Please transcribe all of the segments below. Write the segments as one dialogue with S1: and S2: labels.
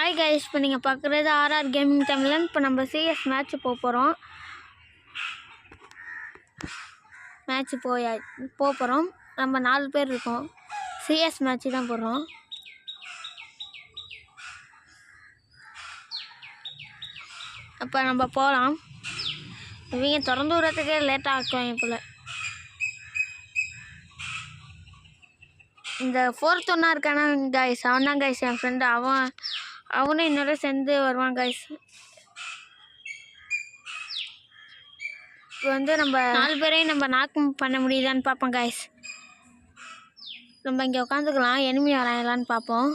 S1: Hi guys, இப்போ நீங்கள் பார்க்குறது ஆர்ஆர் கேமிங் தமிழன். இப்போ நம்ம சிஎஸ் மேட்ச்சு போகிறோம். நம்ம 4 பேர் இருக்கோம். சிஎஸ் மேட்ச்சு தான் போடுறோம். அப்போ நம்ம போகலாம். இவங்க திறந்து விடுறதுக்கே லேட்டாக ஆக்குவாங்க போல். இந்த 4th ஒன்றா இருக்கானா கைஸ், அவன் தான் கைஸ் என் ஃப்ரெண்டு. அவனும் என்னோட சேர்ந்து வருவான் கைஸ். இப்போ வந்து நம்ம 4 பேரையும் நம்ம நாக்கு பண்ண முடியுதான்னு பார்ப்போம் கைஸ். நம்ம இங்கே உட்காந்துக்கலாம், எனிமி வராங்களான்னு பார்ப்போம்.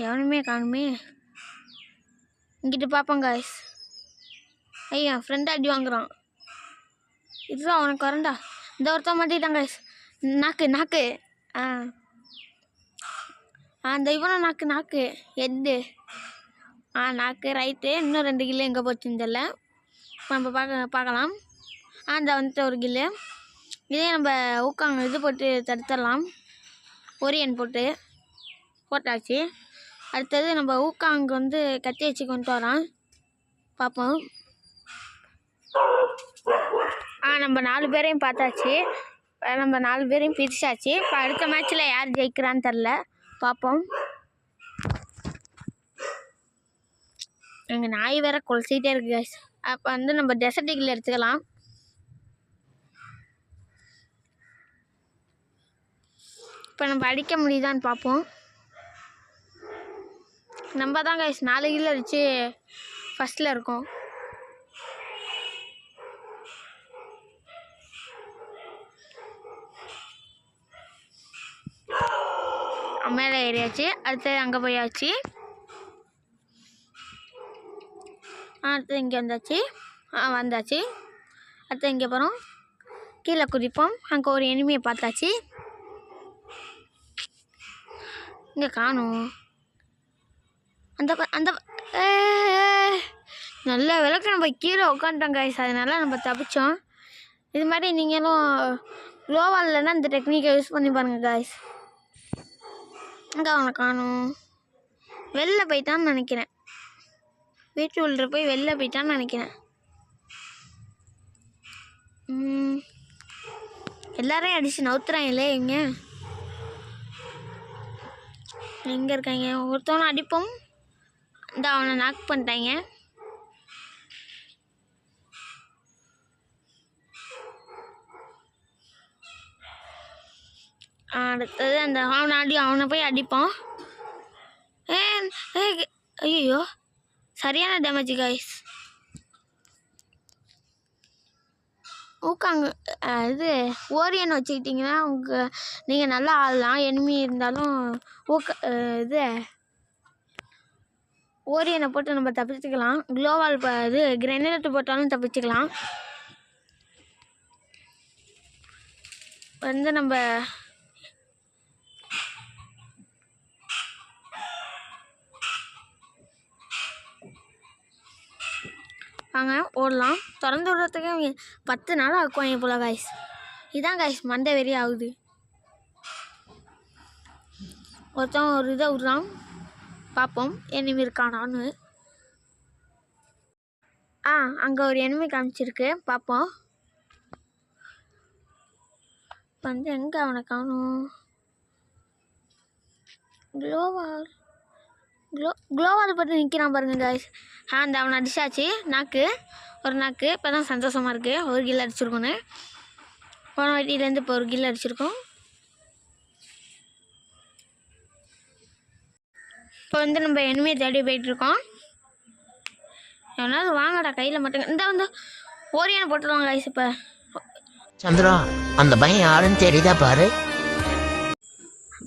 S1: எவனுமே காணுமே. இங்கிட்டு பார்ப்போம் கைஸ். ஐயா ஃப்ரெண்டு அடி வாங்குறான். இதுதான் அவனுக்கு வரண்டா. இந்த ஒருத்தன் மாட்டிட்டான் கைஸ். நாக்கு அந்த இவனும் நாக்கு எட்டு நாக்கு ரைட்டு. இன்னும் 2 கில்லு எங்கே போச்சுன்னு தெரியல. நம்ம பார்க்கலாம். அந்த வந்துட்டு ஒரு கில்லு. இதே நம்ம ஊக்காங்க இது போட்டு தடுத்துடலாம். ஒரியன் போட்டாச்சு. அடுத்தது நம்ம ஊக்காங்க வந்து கத்தி வச்சு கொண்டு வரான், பார்ப்போம். நம்ம 4 பேரையும் பார்த்தாச்சு. நம்ம 4 பேரையும் பிரிச்சாச்சு. இப்போ அடுத்த மேட்ச்சில் யார் ஜெயிக்கிறான்னு தெரில, பார்ப்போம். எங்கள் நாய் வேற கொலைச்சிக்கிட்டே இருக்கு கைஸ். அப்போ வந்து நம்ம டெசர்ட் ஈகிள் எடுத்துக்கலாம். இப்போ நம்ம அடிக்க முடியுதான்னு பார்ப்போம். நம்ம தான் கைஸ் 4 கிலோ அடித்து ஃபஸ்ட்டில் இருக்கோம். மேலே ஏறியாச்சு. அடுத்தது அங்கே போயாச்சு. அடுத்தது இங்கே வந்தாச்சு. அடுத்தது இங்கே போகிறோம். கீழே குதிப்போம். அங்கே ஒரு எனிமியை பார்த்தாச்சு. இங்கே காணும். அந்த நல்ல விளக்கு நம்ம கீழே உட்காந்துட்டோம் கைஸ். அதனால நம்ம தப்பிச்சோம். இது மாதிரி நீங்களும் க்ளோவால் இல்லைன்னா இந்த டெக்னிக்கை யூஸ் பண்ணி பாருங்கள் கைஸ். இங்கே அவனை காணும். வெளில போயிட்டான்னு நினைக்கிறேன். வீட்டு உள்ள போய் வெளில போயிட்டான்னு நினைக்கிறேன். எல்லாரையும் அடித்து நவுத்துறாங்களே இவங்க. எங்கே இருக்காங்க? ஒருத்தவனை அடிப்போம். இந்த அவனை நாக் பண்ணிட்டாங்க. அடுத்தது அந்த அவனை போய் அடிப்போம். ஐயோ சரியான டேமேஜ் கைஸ். ஊக்காங்க இது ஓரியன் வச்சுக்கிட்டிங்கன்னா நீங்கள் நல்லா ஆடலாம். எனிமி இருந்தாலும் இது ஓரியனை போட்டு நம்ம தப்பிச்சுக்கலாம். க்ளோவால் இது கிரெனேட் போட்டாலும் தப்பிச்சுக்கலாம். வந்து நம்ம வாங்க ஓடலாம். திறந்து விடுறதுக்கே 10 நாள் ஆக்குவாங்க போல கைஸ். இதுதான் கைஸ் மண்டை வெறி ஆகுது. ஒருத்தன் ஒரு இதை விட்றான், பார்ப்போம் எனிமி இருக்கானான்னு. அங்கே ஒரு எனிமி காமிச்சிருக்கு, பார்ப்போம். வந்து எங்கே அவனை காணும்? க்ளோவால் போட்டு நிற்கிறான் பாருங்க கைஸ். அந்த அவனை அடிச்சாச்சு. ஒரு நாக்கு. இப்போ தான் சந்தோஷமாக இருக்குது. 1 கில் அடிச்சிருக்கோன்னு. போன வாட்டிலேருந்து இப்போ 1 கில் அடிச்சிருக்கோம். இப்போ வந்து நம்ம எனிமையை தேடி போயிட்டுருக்கோம். எவனாவது வாங்கடா, கையில் மட்டும் இந்த ஓரியான போட்டுருவாங்க கைஸ். இப்போ
S2: சந்திரா, அந்த பையன் யாருன்னு தெரியுதா பாரு.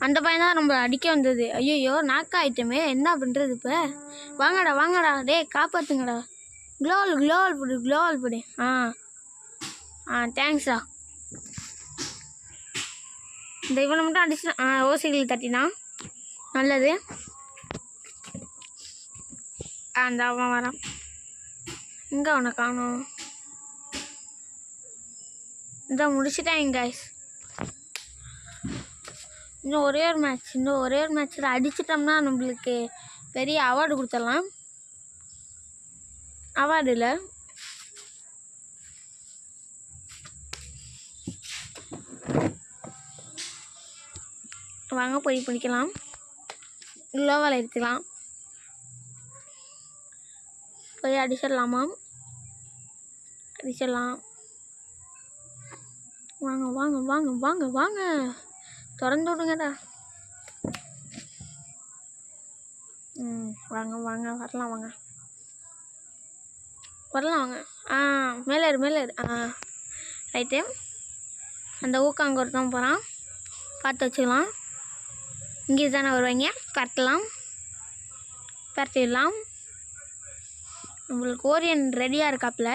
S1: அந்த பையன் தான் நம்ம அடிக்க வந்தது. ஐயோ நாக்கா ஆயிட்டமே, என்ன பண்ணுறது இப்போ? வாங்கடா டே காப்பாற்றுங்கடா. க்ளோவால் போடு. தேங்க்ஸ்டா. இந்த இவனை மட்டும் அடிச்சு ஓசிகள் தட்டினா நல்லது. அந்த அவன் வரான். இங்கே அவனை காணும். இந்த முடிச்சுட்டாங்க கைஸ். இன்னும் ஒரே ஒரு மேட்ச்சில் அடிச்சிட்டோம்னா நம்மளுக்கு பெரிய அவார்டு கொடுத்துடலாம். அவார்டு இல்லை, வாங்க போய் பிடிக்கலாம். லோவால் எடுத்துக்கலாம். போய் அடிச்சிடலாமா? அடிச்சிடலாம். வாங்க வாங்க வாங்க வாங்க வாங்க, திறந்து விடுங்கடா. வாங்க வாங்க, வரலாம் வாங்க, வரலாம் வாங்க. மேலே ஏறு. ரைட்டு. அந்த ஊக்கம் அங்கே ஒருத்தன் போகிறான், பார்த்து வச்சுக்கலாம். இங்கே தானே வருவாங்க, பரட்டிடலாம். நம்மளுக்கு ஓரியன் ரெடியாக இருக்காப்புல.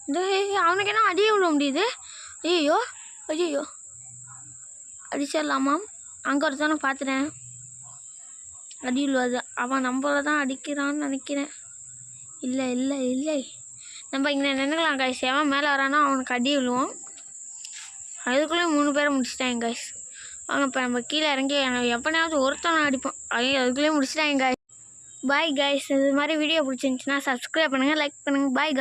S1: இந்த அவனுக்கு என்ன அடியே விட முடியுது? ஐயோ அடிச்சிடலாமா? அங்கே ஒருத்தானே பார்த்துட்டேன், அடி விழுவாது. அவன் நம்மள தான் அடிக்கிறான்னு நினைக்கிறேன். இல்லை, நம்ம இங்கே நின்றுக்கலாம் கைஸ். எவன் மேலே வரானோ அவனுக்கு அடி விழுவோம். அதுக்குள்ளேயும் 3 பேரை முடிச்சிட்டாங்க கைஸ். வாங்க இப்போ நம்ம கீழே இறங்கி எப்போனாவது ஒருத்தனை அடிப்போம். அதுக்குள்ளேயே முடிச்சிட்டாங்க கைஸ். Bye guys. இது மாதிரி வீடியோ பிடிச்சிருந்துச்சுன்னா சப்ஸ்கிரைப் பண்ணுங்கள், லைக் பண்ணுங்கள். பாய்.